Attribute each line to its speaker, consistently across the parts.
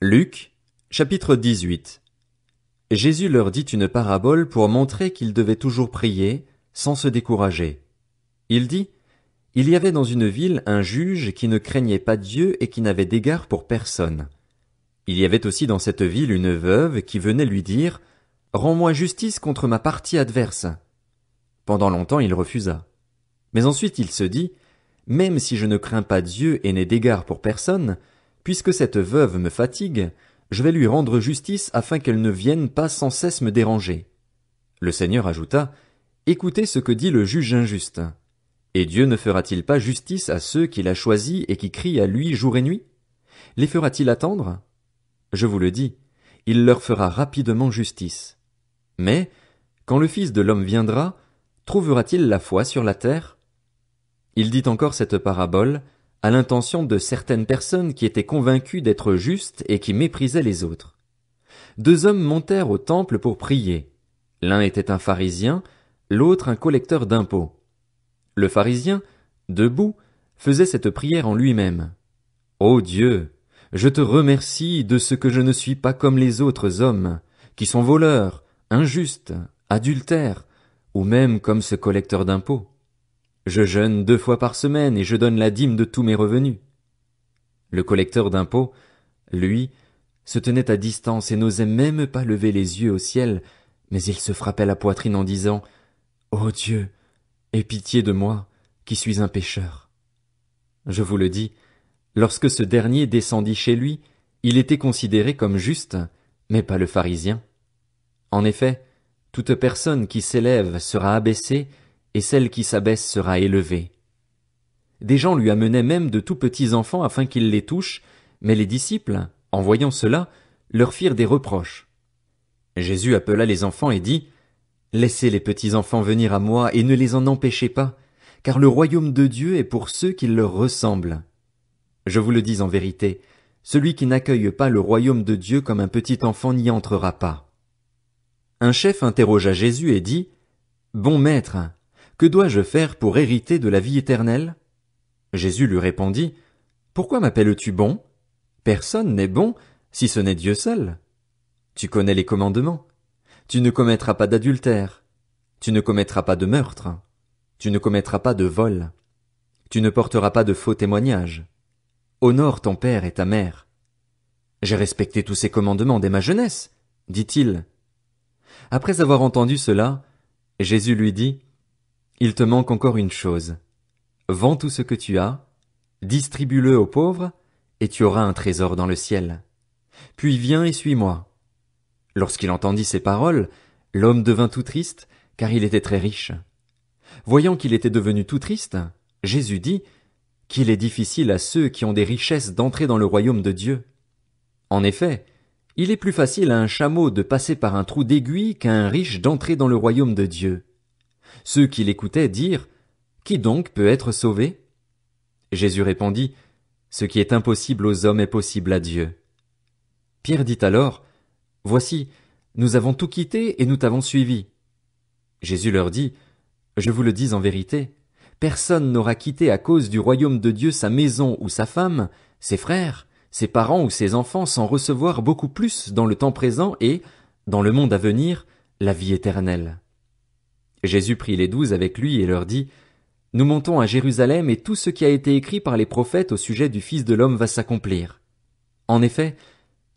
Speaker 1: Luc, chapitre 18. Jésus leur dit une parabole pour montrer qu'ils devaient toujours prier, sans se décourager. Il dit, il y avait dans une ville un juge qui ne craignait pas Dieu et qui n'avait d'égard pour personne. Il y avait aussi dans cette ville une veuve qui venait lui dire, rends-moi justice contre ma partie adverse. Pendant longtemps il refusa. Mais ensuite il se dit, même si je ne crains pas Dieu et n'ai d'égard pour personne, puisque cette veuve me fatigue, je vais lui rendre justice afin qu'elle ne vienne pas sans cesse me déranger. Le Seigneur ajouta, écoutez ce que dit le juge injuste. Et Dieu ne fera-t-il pas justice à ceux qu'il a choisis et qui crient à lui jour et nuit? Les fera-t-il attendre? Je vous le dis, il leur fera rapidement justice. Mais, quand le Fils de l'homme viendra, trouvera-t-il la foi sur la terre? Il dit encore cette parabole à l'intention de certaines personnes qui étaient convaincues d'être justes et qui méprisaient les autres. Deux hommes montèrent au temple pour prier. L'un était un pharisien, l'autre un collecteur d'impôts. Le pharisien, debout, faisait cette prière en lui-même. Ô Dieu, je te remercie de ce que je ne suis pas comme les autres hommes, qui sont voleurs, injustes, adultères, ou même comme ce collecteur d'impôts. Je jeûne 2 fois par semaine et je donne la dîme de tous mes revenus. Le collecteur d'impôts, lui, se tenait à distance et n'osait même pas lever les yeux au ciel, mais il se frappait la poitrine en disant, Ô Dieu, aie pitié de moi, qui suis un pécheur. Je vous le dis, lorsque ce dernier descendit chez lui, il était considéré comme juste, mais pas le pharisien. En effet, toute personne qui s'élève sera abaissée, et celle qui s'abaisse sera élevée. Des gens lui amenaient même de tout petits enfants afin qu'il les touche, mais les disciples, en voyant cela, leur firent des reproches. Jésus appela les enfants et dit, Laissez les petits enfants venir à moi et ne les en empêchez pas, car le royaume de Dieu est pour ceux qui leur ressemblent. Je vous le dis en vérité, celui qui n'accueille pas le royaume de Dieu comme un petit enfant n'y entrera pas. Un chef interrogea Jésus et dit, Bon maître, que dois-je faire pour hériter de la vie éternelle? Jésus lui répondit, Pourquoi m'appelles-tu bon? Personne n'est bon, si ce n'est Dieu seul. Tu connais les commandements. Tu ne commettras pas d'adultère. Tu ne commettras pas de meurtre. Tu ne commettras pas de vol. Tu ne porteras pas de faux témoignages. Honore ton père et ta mère. J'ai respecté tous ces commandements dès ma jeunesse, dit-il. Après avoir entendu cela, Jésus lui dit, Il te manque encore une chose. Vends tout ce que tu as, distribue-le aux pauvres, et tu auras un trésor dans le ciel. Puis viens et suis-moi. Lorsqu'il entendit ces paroles, l'homme devint tout triste, car il était très riche. Voyant qu'il était devenu tout triste, Jésus dit, qu'il est difficile à ceux qui ont des richesses d'entrer dans le royaume de Dieu. En effet, il est plus facile à un chameau de passer par un trou d'aiguille qu'à un riche d'entrer dans le royaume de Dieu. Ceux qui l'écoutaient dirent, Qui donc peut être sauvé? Jésus répondit, Ce qui est impossible aux hommes est possible à Dieu. Pierre dit alors, Voici, nous avons tout quitté et nous t'avons suivi. Jésus leur dit, Je vous le dis en vérité, personne n'aura quitté à cause du royaume de Dieu sa maison ou sa femme, ses frères, ses parents ou ses enfants sans recevoir beaucoup plus dans le temps présent et, dans le monde à venir, la vie éternelle. Jésus prit les 12 avec lui et leur dit, Nous montons à Jérusalem et tout ce qui a été écrit par les prophètes au sujet du Fils de l'homme va s'accomplir. En effet,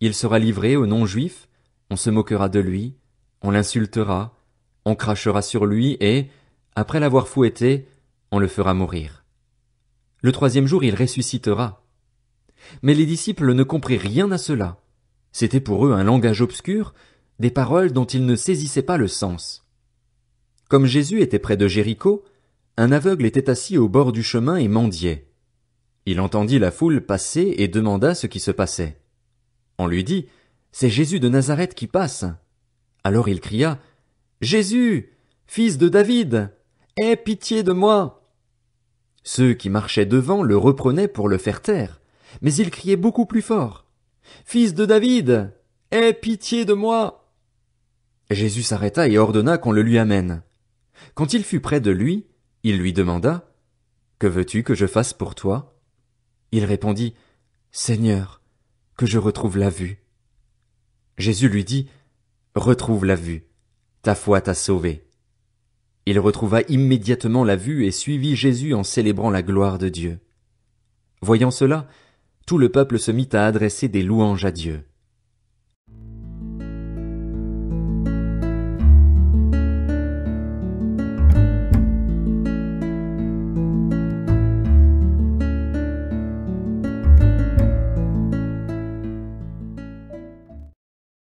Speaker 1: il sera livré aux non-juifs, on se moquera de lui, on l'insultera, on crachera sur lui et, après l'avoir fouetté, on le fera mourir. Le 3e jour il ressuscitera. Mais les disciples ne comprirent rien à cela. C'était pour eux un langage obscur, des paroles dont ils ne saisissaient pas le sens. Comme Jésus était près de Jéricho, un aveugle était assis au bord du chemin et mendiait. Il entendit la foule passer et demanda ce qui se passait. On lui dit, C'est Jésus de Nazareth qui passe. Alors il cria, Jésus, fils de David, aie pitié de moi. Ceux qui marchaient devant le reprenaient pour le faire taire, mais il criait beaucoup plus fort, Fils de David, aie pitié de moi. Jésus s'arrêta et ordonna qu'on le lui amène. Quand il fut près de lui, il lui demanda, Que veux-tu que je fasse pour toi? Il répondit, Seigneur, que je retrouve la vue. Jésus lui dit, retrouve la vue, ta foi t'a sauvé. Il retrouva immédiatement la vue et suivit Jésus en célébrant la gloire de Dieu. Voyant cela, tout le peuple se mit à adresser des louanges à Dieu.